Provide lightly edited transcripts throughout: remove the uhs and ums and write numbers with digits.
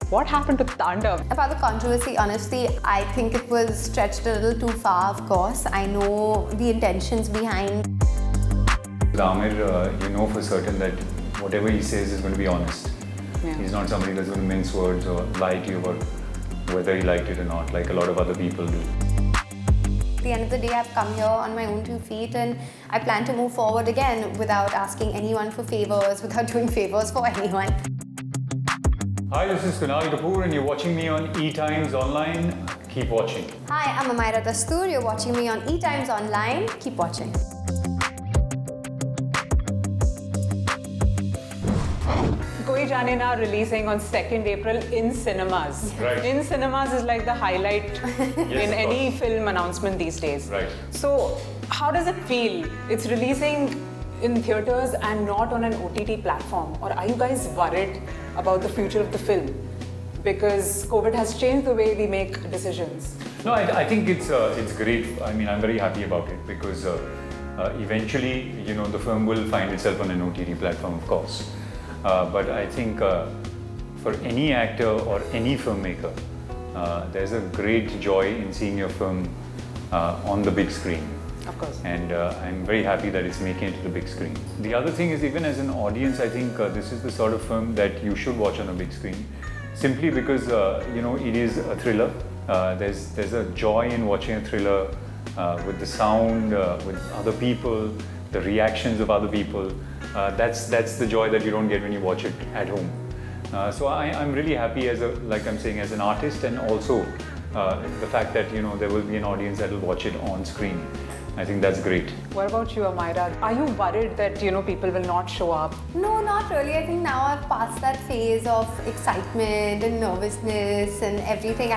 What happened to Tandav? About the controversy, honestly, I think it was stretched a little too far, of course. I know the intentions behind. With Amir, you know for certain that whatever he says is going to be honest. Yeah. He's not somebody that's going to mince words or lie to you about whether he liked it or not, like a lot of other people do. At the end of the day, I've come here on my own 2 feet and I plan to move forward again without asking anyone for favors, without doing favors for anyone. Hi, this is Kunal Kapoor and you're watching me on eTimes Online. Keep watching. Hi, I'm Amaira Dastoor. You're watching me on eTimes Online. Keep watching. Koi Jaane Na releasing on 2nd April in cinemas. Right. In cinemas is like the highlight in of any course. film announcement these days. Right. So, how does it feel? It's releasing in theatres and not on an OTT platform. Or are you guys worried about the future of the film? Because COVID has changed the way we make decisions. No, I think it's great. I mean, I'm very happy about it because eventually, you know, the film will find itself on an OTT platform, of course. But I think for any actor or any filmmaker, there's a great joy in seeing your film on the big screen. Of course. And I'm very happy that it's making it to the big screen. The other thing is, even as an audience, I think this is the sort of film that you should watch on a big screen, simply because you know, it is a thriller. There's a joy in watching a thriller with the sound, with other people, the reactions of other people. That's the joy that you don't get when you watch it at home. So I'm really happy as like I'm saying, as an artist, and also the fact that, you know, there will be an audience that will watch it on screen. I think that's great. What about you, Amaira? Are you worried that, you know, people will not show up? No, not really. I think now I've passed that phase of excitement and nervousness and everything.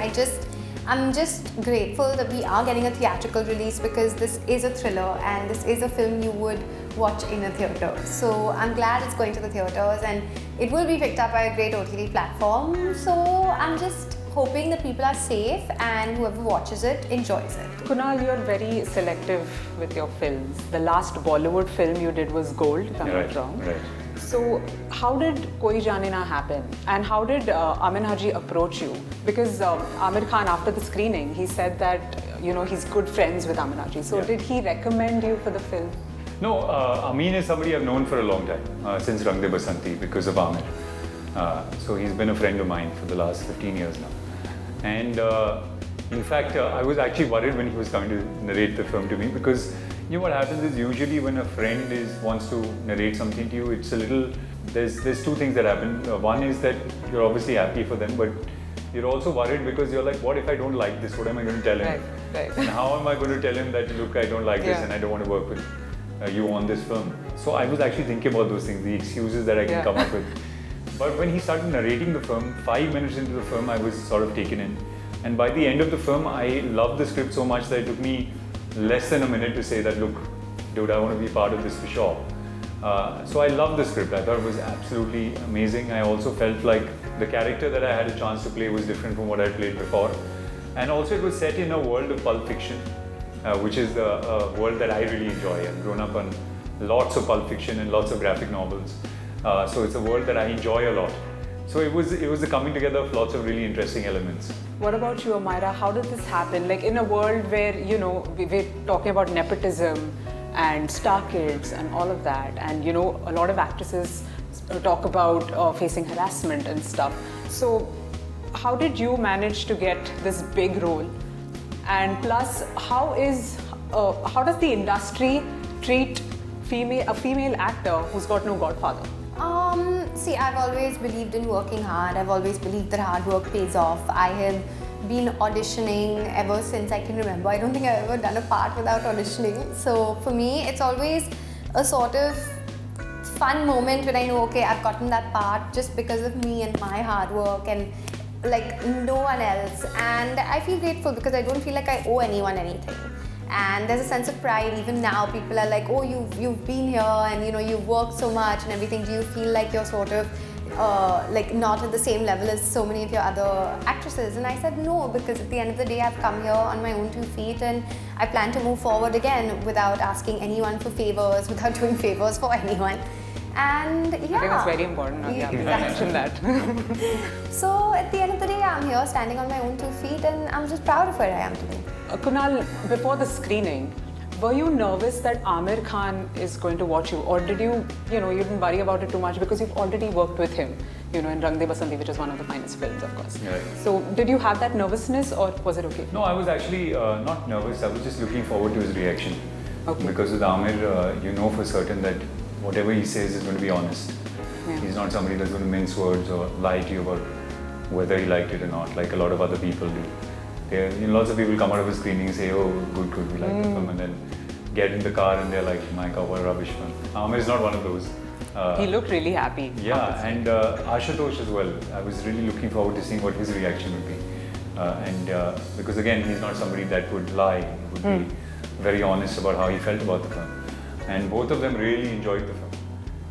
I'm just grateful that we are getting a theatrical release, because this is a thriller and this is a film you would watch in a theatre. So I'm glad it's going to the theatres and it will be picked up by a great OTT platform. So I'm just hoping that people are safe and whoever watches it enjoys it. Kunal, you're very selective with your films. The last Bollywood film you did was Gold, if I'm not wrong. Right. So, how did Koi Jaane Na happen? And how did Amin Haji approach you? Because Amir Khan, after the screening, he said that, you know, he's good friends with Amin Haji. So, did he recommend you for the film? No, Amin is somebody I've known for a long time, since Rang De Basanti, because of Amir. So he's been a friend of mine for the last 15 years now. And in fact, I was actually worried when he was coming to narrate the film to me, because you know what happens is, usually when a friend wants to narrate something to you, it's a little, there's 2 things that happen. One is that you're obviously happy for them, but you're also worried because you're like, what if I don't like this? What am I going to tell him? Right. And how am I going to tell him that, look, I don't like this and I don't want to work with you on this film? So I was actually thinking about those things, the excuses that I can come up with. But when he started narrating the film, 5 minutes into the film, I was sort of taken in. And by the end of the film, I loved the script so much that it took me less than a minute to say that, look, dude, I want to be part of this for sure. So I loved the script. I thought it was absolutely amazing. I also felt like the character that I had a chance to play was different from what I played before. And also it was set in a world of Pulp Fiction, which is the world that I really enjoy. I've grown up on lots of Pulp Fiction and lots of graphic novels. So it's a world that I enjoy a lot. So it was the coming together of lots of really interesting elements. What about you, Amaira? How did this happen? Like, in a world where, you know, we're talking about nepotism and star kids and all of that, and, you know, a lot of actresses talk about facing harassment and stuff. So how did you manage to get this big role? And plus, how does the industry treat a female actor who's got no godfather? See, I've always believed in working hard. I've always believed that hard work pays off. I have been auditioning ever since I can remember. I don't think I've ever done a part without auditioning. So for me, it's always a sort of fun moment when I know, okay, I've gotten that part just because of me and my hard work and like no one else. And I feel grateful because I don't feel like I owe anyone anything. And there's a sense of pride. Even now, people are like, oh, you've been here and, you know, you've worked so much and everything. Do you feel like you're sort of like not at the same level as so many of your other actresses? And I said no, because at the end of the day, I've come here on my own 2 feet and I plan to move forward again without asking anyone for favors, without doing favors for anyone. And yeah, I think that's very important. Yeah, exactly. mention that. So at the end yeah, I'm here standing on my own 2 feet, and I'm just proud of where I am today. Kunal, before the screening, were you nervous that Aamir Khan is going to watch you, or did you didn't worry about it too much because you've already worked with him, in Rang De Basanti, which is one of the finest films, of course. Right. So, did you have that nervousness, or was it okay? No, I was actually not nervous. I was just looking forward to his reaction. Okay. Because with Aamir, you know for certain that whatever he says is going to be honest. Yeah. He's not somebody that's going to mince words or lie to you about whether he liked it or not, like a lot of other people do. Lots of people come out of a screening and say, oh, good, we like the film, and then get in the car and they're like, my God, what a rubbish film. Aamir is not one of those. He looked really happy. Yeah, and Ashutosh as well. I was really looking forward to seeing what his reaction would be. Because again, he's not somebody that would lie. He would be very honest about how he felt about the film. And both of them really enjoyed the film.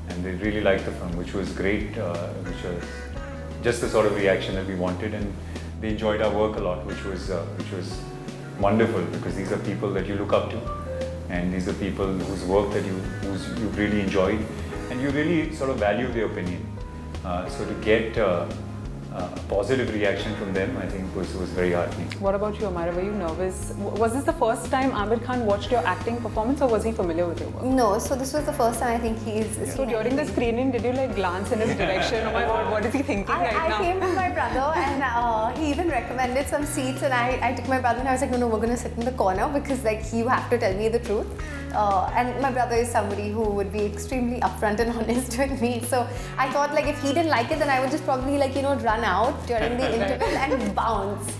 And they really liked the film, which was great, which was just the sort of reaction that we wanted. And they enjoyed our work a lot, which was wonderful, because these are people that you look up to. And these are people whose work that you really enjoyed. And you really sort of value their opinion. So to get a positive reaction from them, I think was very heartening. What about you, Amara? Were you nervous? Was this the first time Aamir Khan watched your acting performance, or was he familiar with your work? No, so this was the first time I think he's. So during the screening, did you glance in his direction? Oh my God, what is he thinking right now? I came with my brother, and he even recommended some seats, and I took my brother and I was like, no, we're gonna sit in the corner because you have to tell me the truth. And my brother is somebody who would be extremely upfront and honest with me. So I thought if he didn't like it, then I would just probably run out during the interval and bounce,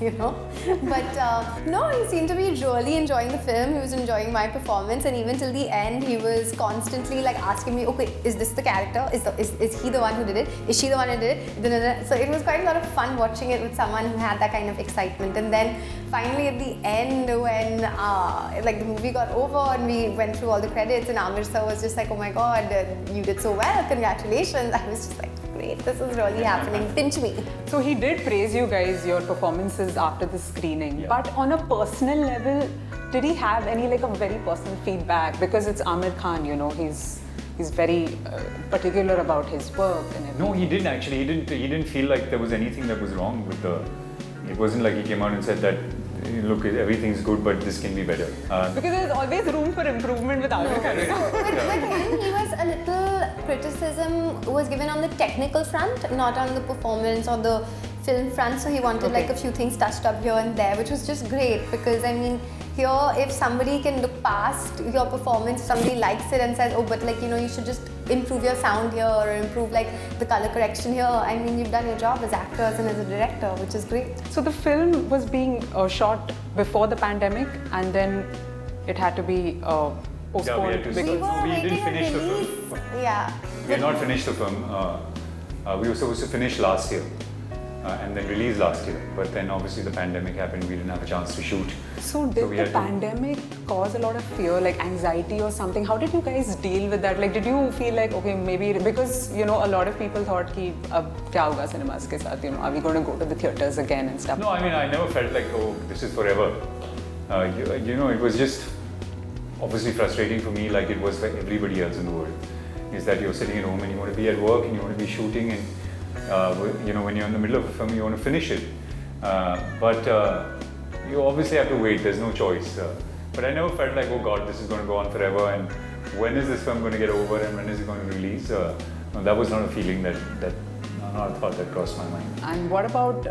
But no, he seemed to be really enjoying the film. He was enjoying my performance, and even till the end, he was constantly asking me, okay, is this the character? Is he the one who did it? Is she the one who did it? So it was quite a lot of fun watching it with someone who had that kind of excitement. And then finally at the end, when the movie got over and we went through all the credits, and Aamir sir was just like, oh my God, you did so well, congratulations. I was just like, great, this is really happening, pinch me. So he did praise you guys, your performances after the screening. Yeah. But on a personal level, did he have any a very personal feedback? Because it's Aamir Khan, he's very particular about his work and everything. No, he didn't actually. He didn't feel like there was anything that was wrong with the. It wasn't like he came out and said that, look, everything's good, but this can be better. Because there's always room for improvement with Aamir Khan. With him, he was a little criticism was given on the technical front, not on the performance or the film front. So he wanted a few things touched up here and there, which was just great, because here, if somebody can look past your performance, somebody likes it and says, oh, but you should just improve your sound here or improve the color correction here. You've done your job as actors and as a director, which is great. So the film was being shot before the pandemic, and then it had to be postponed. Yeah, we didn't finish the film. Yeah. We had not finished the film. We were supposed to finish last year. And then release last year, but then obviously the pandemic happened. We didn't have a chance to shoot. So did the pandemic cause a lot of fear, anxiety or something? How did you guys deal with that? Did you feel okay, maybe because a lot of people thought ki ab kya hoga cinemas ke saath, are we going to go to the theaters again and stuff? No, I never felt oh, this is forever. It was just obviously frustrating for me, it was for everybody else in the world. Is that you're sitting at home and you want to be at work and you want to be shooting, and when you're in the middle of a film, you want to finish it. But you obviously have to wait, there's no choice. But I never felt oh God, this is going to go on forever, and when is this film going to get over and when is it going to release? No, that was not a feeling not a thought that crossed my mind. And what about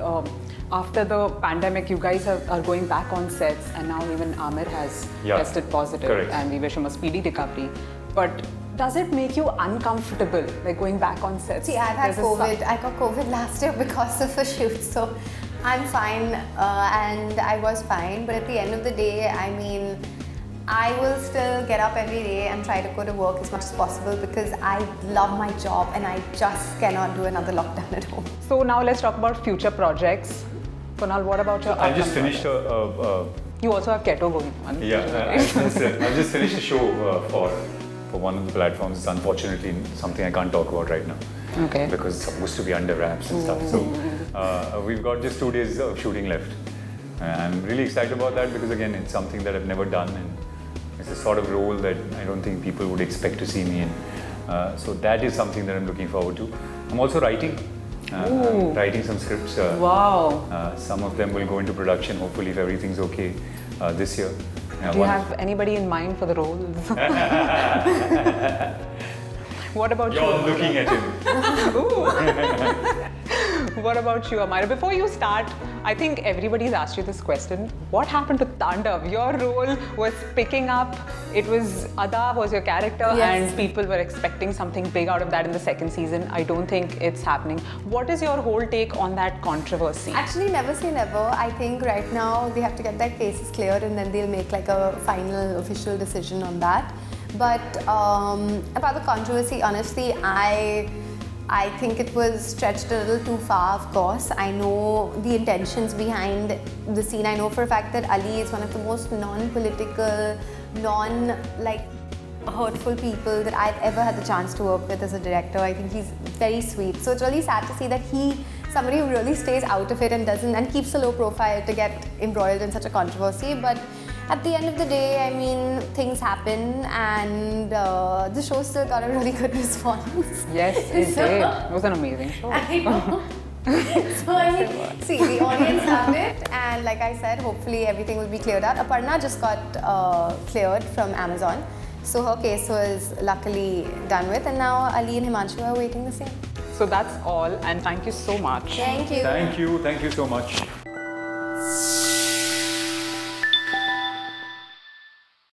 after the pandemic, you guys are going back on sets, and now even Aamir has tested positive. Correct. And we wish him a speedy recovery. But does it make you uncomfortable, going back on sets? See, I've had COVID. I got COVID last year because of a shoot, so I'm fine, and I was fine. But at the end of the day, I will still get up every day and try to go to work as much as possible, because I love my job and I just cannot do another lockdown at home. So now let's talk about future projects. Kunal, what about your I just finished You also have Keto going on. Yeah, I just finished a show for one of the platforms. It's unfortunately something I can't talk about right now. Okay. Because it's supposed to be under wraps and stuff. So we've got just 2 days of shooting left. I'm really excited about that, because again, it's something that I've never done, and it's a sort of role that I don't think people would expect to see me in. So that is something that I'm looking forward to. I'm also writing. I'm writing some scripts. Wow. Some of them will go into production, hopefully, if everything's okay, this year. Do you have anybody in mind for the roles? What about you? You're looking at him. What about you, Amira? Before you start, I think everybody's asked you this question. What happened to Tandav? Your role was picking up. It was Ada was your character, Yes. and people were expecting something big out of that in the second season. I don't think it's happening. What is your whole take on that controversy? Actually, never say never. I think right now they have to get their cases cleared and then they'll make like a final official decision on that. But about the controversy, honestly, I think it was stretched a little too far, of course. I know the intentions behind the scene. I know for a fact that Ali is one of the most non-political, hurtful people that I've ever had the chance to work with as a director. I think he's very sweet. So it's really sad to see that somebody who really stays out of it and keeps a low profile to get embroiled in such a controversy. But at the end of the day, I mean, things happen, and the show still got a really good response. Yes, it did. It was an amazing show. I know. So I mean, see, the audience loved it, and like I said, hopefully everything will be cleared out. Aparna just got cleared from Amazon, so her case was luckily done with, and now Ali and Himanshu are waiting the same. So that's all, and thank you so much. Thank you. Thank you so much.